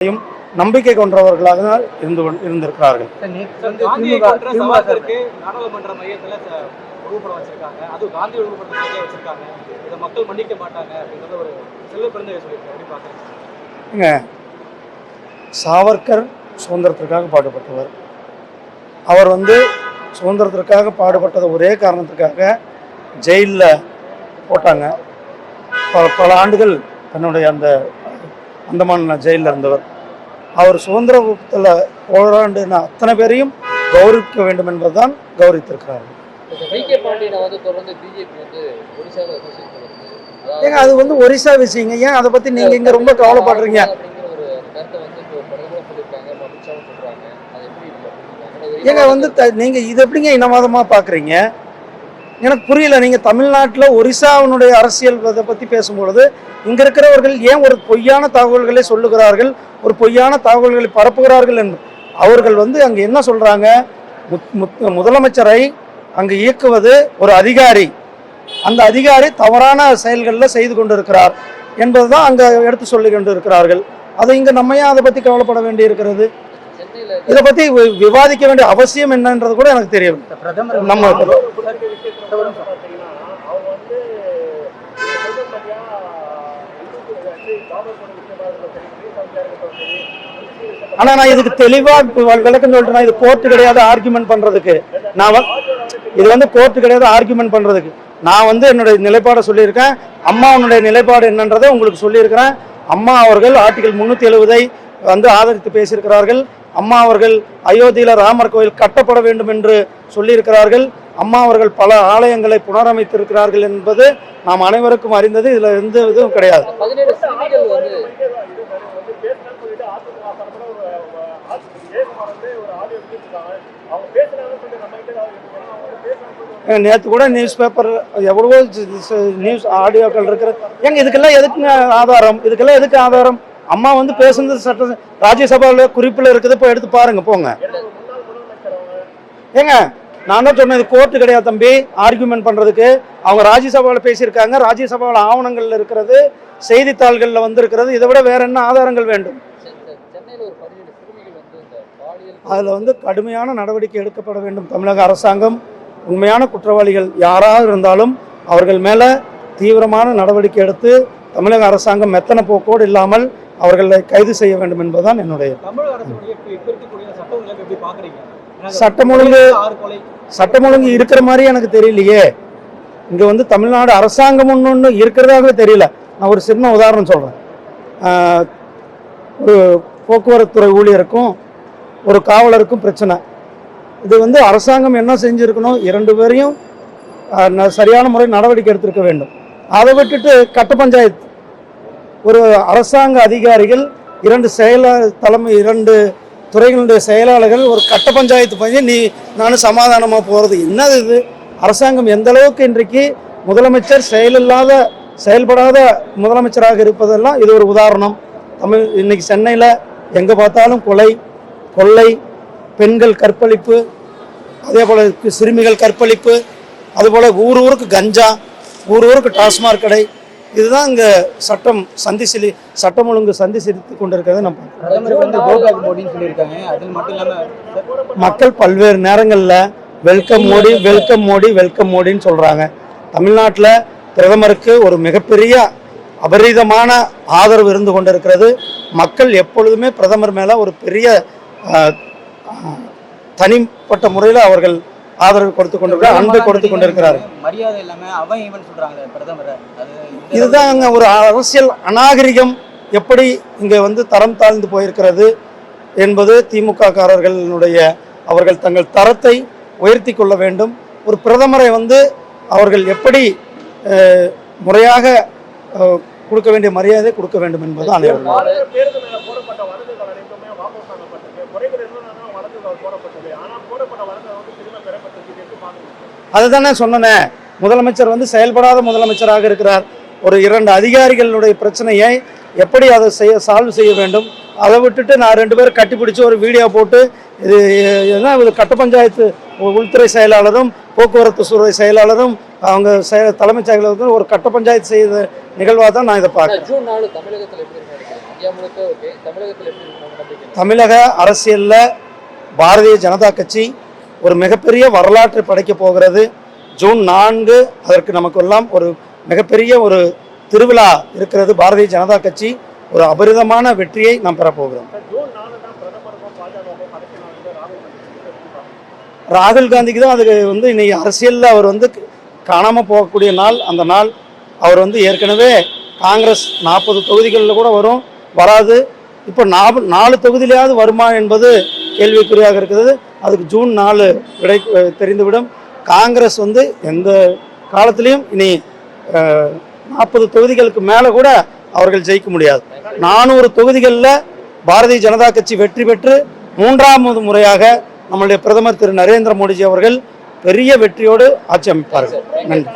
நம்பிக்கை கொண்டவர்களாக இருந்திருக்கிறார்கள். நாடாளுமன்ற மையத்தில் உருவப்படம் வச்சிருக்காங்க, அது காந்தி உருவப்படத்தை வச்சிருக்காங்க. இதை மக்கள் மன்னிக்க மாட்டாங்க அப்படிங்கிறத ஒரு செல்வ பிறந்தகை சொல்லியிருக்காங்க. எப்படி பார்க்குறீங்க? சாவர்கர் சுதந்திரத்திற்காக பாடுபட்டவர். அவர் சுதந்திரத்திற்காக பாடுபட்டது ஒரே காரணத்துக்காக ஜெயிலில் போட்டாங்க. பல ஆண்டுகள் தன்னுடைய அந்தமான ஜெயிலில் இருந்தவர். அவர் சுதந்திரத்தில் போராண்டின அத்தனை பேரையும் கௌரவிக்க வேண்டும் என்பதுதான் கௌரவித்திருக்கிறார்கள். ஏங்க அது ஒரிசா விஷயங்க, ஏன் அதை பற்றி நீங்கள் இங்கே ரொம்ப கவலைப்படுறீங்க? ஏங்க நீங்கள் இது எப்படிங்க இனவாதமாக பார்க்குறீங்க? எனக்கு புரியல. நீங்கள் தமிழ்நாட்டில் ஒரிசாவினுடைய அரசியல் இதை பற்றி பேசும்பொழுது இங்கே இருக்கிறவர்கள் ஏன் ஒரு பொய்யான தகவல்களை சொல்லுகிறார்கள், ஒரு பொய்யான தகவல்களை பரப்புகிறார்கள் என்று அவர்கள் அங்கே என்ன சொல்கிறாங்க? முதலமைச்சரை அங்கு இயக்குவது ஒரு அதிகாரி, அந்த அதிகாரி தவறான செயல்களில் செய்து கொண்டிருக்கிறார் என்பதுதான் அங்கே எடுத்து சொல்லி கொண்டு இருக்கிறார்கள். அதை இங்கே நம்ம ஏன் அதை பற்றி கவலைப்பட வேண்டி இருக்கிறது? இதை பற்றி விவாதிக்க வேண்டிய அவசியம் என்னன்றது கூட எனக்கு தெரியும். நம்ம ஆனா நான் இதுக்கு தெளிவா விளக்கம் சொல்லிட்டேன். இது கோர்ட்டு கிடையாது ஆர்குமெண்ட் பண்றதுக்கு. இது கோர்ட்டு கிடையாது ஆர்குமெண்ட் பண்றதுக்கு. நான் என்னுடைய நிலைப்பாடை சொல்லியிருக்கேன். அம்மாவுடைய நிலைப்பாடு என்னன்றதை உங்களுக்கு சொல்லியிருக்கிறேன். அம்மா அவர்கள் ஆர்டிகல் 370 ஆதரித்து பேசியிருக்கிறார்கள். அம்மா அவர்கள் அயோத்தியில ராமர் கோயில் கட்டப்பட வேண்டும் என்று சொல்லியிருக்கிறார்கள். அம்மா அவர்கள் பல ஆலயங்களை புனரமைத்திருக்கிறார்கள் என்பது நாம் அனைவருக்கும் அறிந்தது. இதுல எந்த இதுவும் கிடையாது. நேற்று கூட நியூஸ் பேப்பர் எவ்வளவோ நியூஸ் ஆடியோக்கள் இருக்கிற. ஏங்க இதுக்கெல்லாம் எதுக்குங்க ஆதாரம்? இதுக்கெல்லாம் எதுக்கு ஆதாரம்? அம்மா பேசுனது சட்ட ராஜ்யசபாவில் குறிப்பில் இருக்குது, போய் எடுத்து பாருங்க போங்க. ஏங்க நான் தான் சொன்னேன், இது கோர்ட்டு கிடையாது தம்பி ஆர்குமெண்ட் பண்றதுக்கு. அவங்க ராஜ்யசபாவில் பேசியிருக்காங்க, ராஜ்யசபாவில் ஆவணங்கள்ல இருக்கிறது, செய்தித்தாள்களில் வந்திருக்கிறது. இதை விட வேற என்ன ஆதாரங்கள் வேண்டும்? அதில் கடுமையான நடவடிக்கை எடுக்கப்பட வேண்டும். தமிழக அரசாங்கம் உண்மையான குற்றவாளிகள் யாராக இருந்தாலும் அவர்கள் மேலே தீவிரமான நடவடிக்கை எடுத்து தமிழக அரசாங்கம் மெத்தன போக்கோடு இல்லாமல் அவர்களை கைது செய்ய வேண்டும் என்பதுதான் என்னுடைய. சட்டம் ஒழுங்கு இருக்கிற மாதிரி எனக்கு தெரியலையே. இங்கே தமிழ்நாடு அரசாங்கம் ஒன்று இருக்கிறதாகவே தெரியல. நான் ஒரு சின்ன உதாரணம் சொல்கிறேன். ஒரு போக்குவரத்துறை ஊழியருக்கும் ஒரு காவலருக்கும் பிரச்சனை. இது அரசாங்கம் என்ன செஞ்சுருக்கணும்? 2 பேரையும் சரியான முறை நடவடிக்கை எடுத்திருக்க வேண்டும். அதை விட்டுட்டு கட்ட பஞ்சாயத்து ஒரு அரசாங்க அதிகாரிகள் 2 துறைகளுடைய செயலாளர்கள் ஒரு கட்ட பஞ்சாயத்து பண்ணி நானும் சமாதானமாக போகிறது என்னது இது? அரசாங்கம் எந்த அளவுக்கு இன்றைக்கு முதலமைச்சர் செயல்படாத முதலமைச்சராக இருப்பதெல்லாம் இது ஒரு உதாரணம். இன்னைக்கு சென்னையில் எங்கே பார்த்தாலும் கொள்ளை, பெண்கள் கற்பழிப்பு, அதே போல் சிறுமிகள் கற்பழிப்பு, அதுபோல் ஊருக்கு கஞ்சா, ஊருக்கு டாஸ்மாக் கடை. இதுதான் இங்கே சட்டம் ஒழுங்கு சந்தி சிரித்து கொண்டிருக்கிறத நம்ம மக்கள் பல்வேறு நேரங்களில் வெல்கம் மோடின்னு சொல்கிறாங்க. தமிழ்நாட்டில் பிரதமருக்கு ஒரு மிகப்பெரிய அபரீதமான ஆதரவு இருந்து கொண்டிருக்கிறது. மக்கள் எப்பொழுதுமே பிரதமர் மேலே ஒரு பெரிய தனிப்பட்ட முறையில் அவர்கள் ஆதரவு கொடுத்து கொண்டிருக்கிறார், அன்பை கொடுத்து கொண்டிருக்கிறார்கள். இதுதான் ஒரு அரசியல் அநாகரிகம் எப்படி இங்கே தரம் தாழ்ந்து போயிருக்கிறது என்பது திமுக காரர்களுடைய அவர்கள் தங்கள் தரத்தை உயர்த்தி கொள்ள வேண்டும். ஒரு பிரதமரை அவர்கள் எப்படி முறையாக கொடுக்க வேண்டிய மரியாதை கொடுக்க வேண்டும் என்பது அனைவரும். அதுதானே சொன்னேன். முதலமைச்சர் செயல்படாத முதலமைச்சராக இருக்கிறார். ஒரு 2 அதிகாரிகளுடைய பிரச்சனையை எப்படி அதை சால்வ் செய்ய வேண்டும்? அதை விட்டுட்டு நான் 2 பேரும் கட்டிப்பிடிச்சு ஒரு வீடியோ போட்டு இது கட்ட பஞ்சாயத்து உள்துறை செயலாளரும் போக்குவரத்து துறை செயலாளரும் அவங்க தலைமைச் செயலாளரும் ஒரு கட்ட பஞ்சாயத்து செய்த நிகழ்வாக தான் நான் இதை பார்க்குறேன். இந்தியா முழுக்க ஓகே, தமிழகத்தில் எப்படி இருக்கும்? தமிழக அரசியல்ல பாரதிய ஜனதா கட்சி ஒரு மிகப்பெரிய வரலாற்றை படைக்கப் போகிறது. ஜூன் 4 அதற்கு நமக்கெல்லாம் ஒரு மிகப்பெரிய ஒரு திருவிழா இருக்கிறது. பாரதிய ஜனதா கட்சி ஒரு அபரிதமான வெற்றியை நாம் பெறப்போகிறோம். ராகுல் காந்திக்கு தான் அதுக்கு இன்னைக்கு அரசியலில் அவர் காணாமல் போகக்கூடிய நாள். அந்த நாள் அவர் ஏற்கனவே காங்கிரஸ் 40 தொகுதிகளில் கூட வராது. இப்போ 4 தொகுதியிலாவது வருமா என்பது கேள்விக்குறியாக இருக்கிறது. அதுக்கு ஜூன் 4 விடை தெரிந்துவிடும். காங்கிரஸ் எந்த காலத்திலையும் இனி 40 தொகுதிகளுக்கு மேலே கூட அவர்கள் ஜெயிக்க முடியாது. 400 தொகுதிகளில் பாரதிய ஜனதா கட்சி வெற்றி பெற்று 3வது முறையாக நம்முடைய பிரதமர் திரு நரேந்திர மோடிஜி அவர்கள் பெரிய வெற்றியோடு ஆட்சி அமைப்பார்கள். நன்றி.